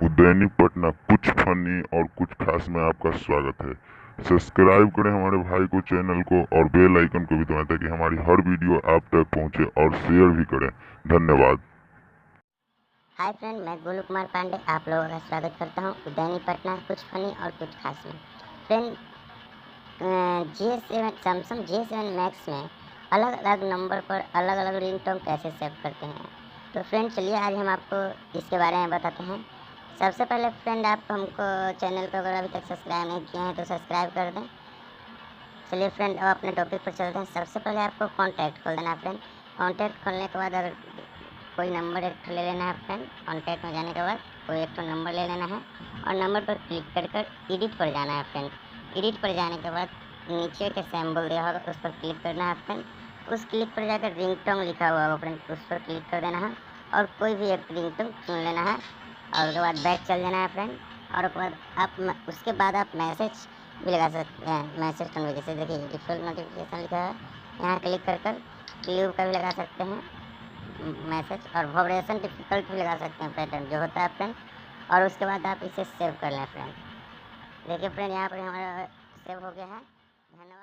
उज्जैनी पटना कुछ फनी और कुछ खास में आपका स्वागत है। सब्सक्राइब करें हमारे भाई को, चैनल को, और बेल आइकन को भी दबाएं ताकि हमारी हर वीडियो आप तक पहुंचे, और शेयर भी करें। धन्यवाद। हाय फ्रेंड, मैं गोलू कुमार पांडे आप लोगों का स्वागत करता हूं उज्जैनी पटना कुछ फनी और कुछ खास में। फ्रेंड, सैमसंग J7 मैक्स में अलग अलग नंबर पर अलग अलग रिंगटोन कैसे सेव करते हैं। तो फ्रेंड चलिए आज हम आपको इसके बारे में बताते हैं। सबसे पहले फ्रेंड, आप हमको चैनल को अगर अभी तक सब्सक्राइब नहीं किए हैं तो सब्सक्राइब कर दें। चलिए फ्रेंड, अब अपने टॉपिक पर चलते हैं। सबसे पहले आपको कॉन्टैक्ट खोल देना है फ्रेंड। कॉन्टैक्ट खोलने के बाद अगर कोई नंबर एक ले लेना है फ्रेंड। कॉन्टैक्ट में जाने के बाद कोई एक नंबर ले लेना है और नंबर पर क्लिक कर एडिट पर जाना है फ्रेंड। एडिट पर जाने के बाद नीचे के सिंबल दिया होगा उस पर क्लिक करना है फ्रेंड। उस क्लिक पर जाकर रिंगटोन लिखा हुआ होगा फ्रेंड, उस पर क्लिक कर देना है और कोई भी एक रिंगटोन चुन लेना है और उसके बाद बैक चल जाना है फ्रेंड। और उसके बाद आप मैसेज भी लगा सकते हैं। मैसेज कन्वे जैसे देखिए डिफ़ॉल्ट नोटिफिकेशन लिखा है, यहाँ क्लिक कर क्लियर का भी लगा सकते हैं मैसेज, और वाइब्रेशन डिफिकल्ट भी लगा सकते हैं पैटर्न जो होता है फ्रेंड। और उसके बाद आप इसे सेव कर लें फ्रेंड। देखिए फ्रेंड, यहाँ पर हमारा सेव हो गया है। धन्यवाद।